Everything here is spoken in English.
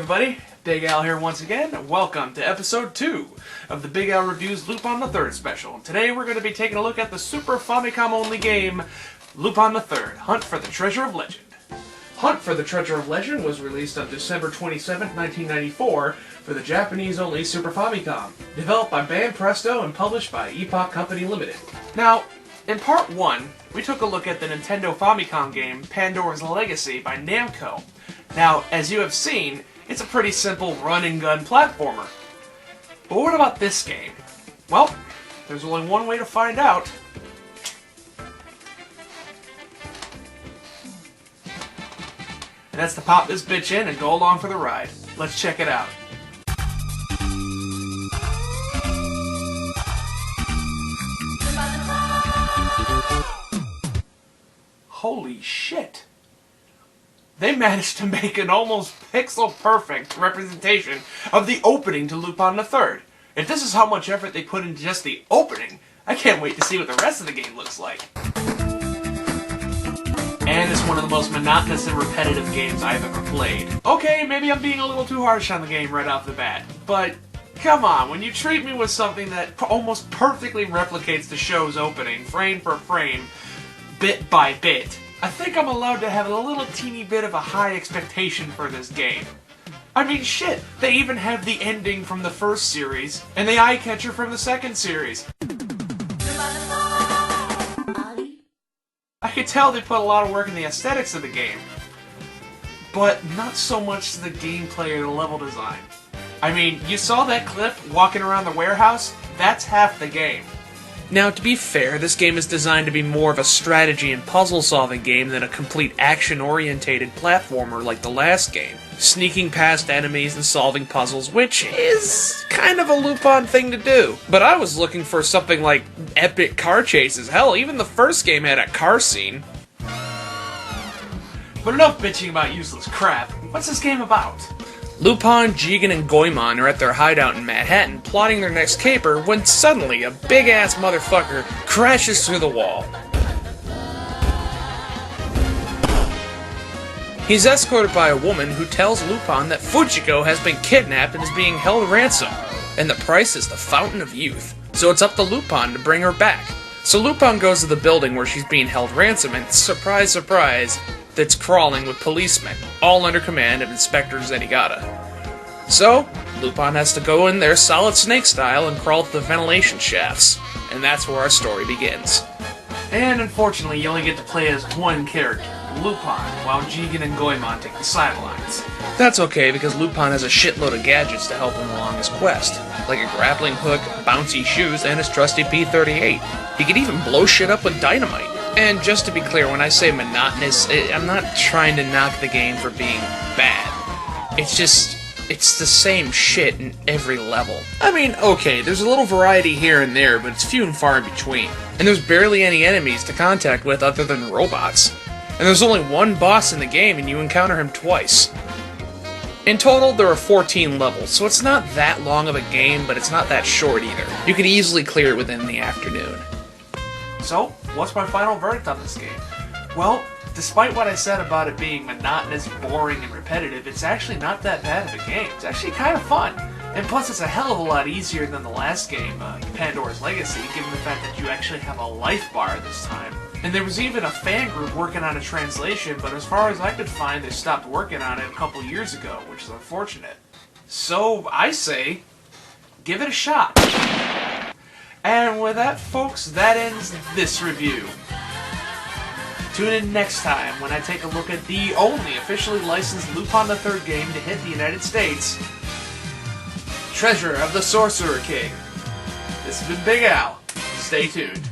everybody, BigAl here once again, and welcome to episode 2 of the BigAl Reviews Lupin the Third special. Today we're going to be taking a look at the Super Famicom only game, Lupin the Third, Hunt for the Treasure of Legend. Hunt for the Treasure of Legend was released on December 27, 1994 for the Japanese-only Super Famicom, developed by Banpresto and published by Epoch Company Limited. Now, in part 1, we took a look at the Nintendo Famicom game Pandora's Legacy by Namco. Now, as you have seen, it's a pretty simple run-and-gun platformer. But what about this game? Well, there's only one way to find out. And that's to pop this bitch in and go along for the ride. Let's check it out. Holy shit! They managed to make an almost pixel-perfect representation of the opening to Lupin the Third. If this is how much effort they put into just the opening, I can't wait to see what the rest of the game looks like. And it's one of the most monotonous and repetitive games I've ever played. Okay, maybe I'm being a little too harsh on the game right off the bat, but come on, when you treat me with something that almost perfectly replicates the show's opening, frame for frame, bit by bit, I think I'm allowed to have a little teeny bit of a high expectation for this game. I mean, shit, they even have the ending from the first series, and the eye-catcher from the second series. I could tell they put a lot of work in the aesthetics of the game, but not so much to the gameplay or the level design. I mean, you saw that clip walking around the warehouse? That's half the game. Now, to be fair, this game is designed to be more of a strategy and puzzle-solving game than a complete action-orientated platformer like the last game, sneaking past enemies and solving puzzles, which is kind of a Lupin thing to do. But I was looking for something like epic car chases. Hell, even the first game had a car scene. But enough bitching about useless crap. What's this game about? Lupin, Jigen, and Goemon are at their hideout in Manhattan plotting their next caper when suddenly a big-ass motherfucker crashes through the wall. He's escorted by a woman who tells Lupin that Fujiko has been kidnapped and is being held ransom, and the price is the Fountain of Youth, so it's up to Lupin to bring her back. So Lupin goes to the building where she's being held ransom and, surprise, surprise, that's crawling with policemen, all under command of Inspector Zenigata. So, Lupin has to go in there solid snake style and crawl through the ventilation shafts, and that's where our story begins. And unfortunately, you only get to play as one character, Lupin, while Jigen and Goemon take the sidelines. That's okay, because Lupin has a shitload of gadgets to help him along his quest, like a grappling hook, bouncy shoes, and his trusty P-38. He can even blow shit up with dynamite. And just to be clear, when I say monotonous, I'm not trying to knock the game for being bad. It's just, it's the same shit in every level. I mean, okay, there's a little variety here and there, but it's few and far in between. And there's barely any enemies to contact with other than robots. And there's only one boss in the game, and you encounter him twice. In total, there are 14 levels, so it's not that long of a game, but it's not that short either. You could easily clear it within the afternoon. So, what's my final verdict on this game? Well, despite what I said about it being monotonous, boring, and repetitive, it's actually not that bad of a game. It's actually kind of fun. And plus, it's a hell of a lot easier than the last game, Pandora's Legacy, given the fact that you actually have a life bar this time. And there was even a fan group working on a translation, but as far as I could find, they stopped working on it a couple years ago, which is unfortunate. So, I say, give it a shot. And with that, folks, that ends this review. Tune in next time when I take a look at the only officially licensed Lupin the Third game to hit the United States, Treasure of the Sorcerer King. This has been BigAl. Stay tuned.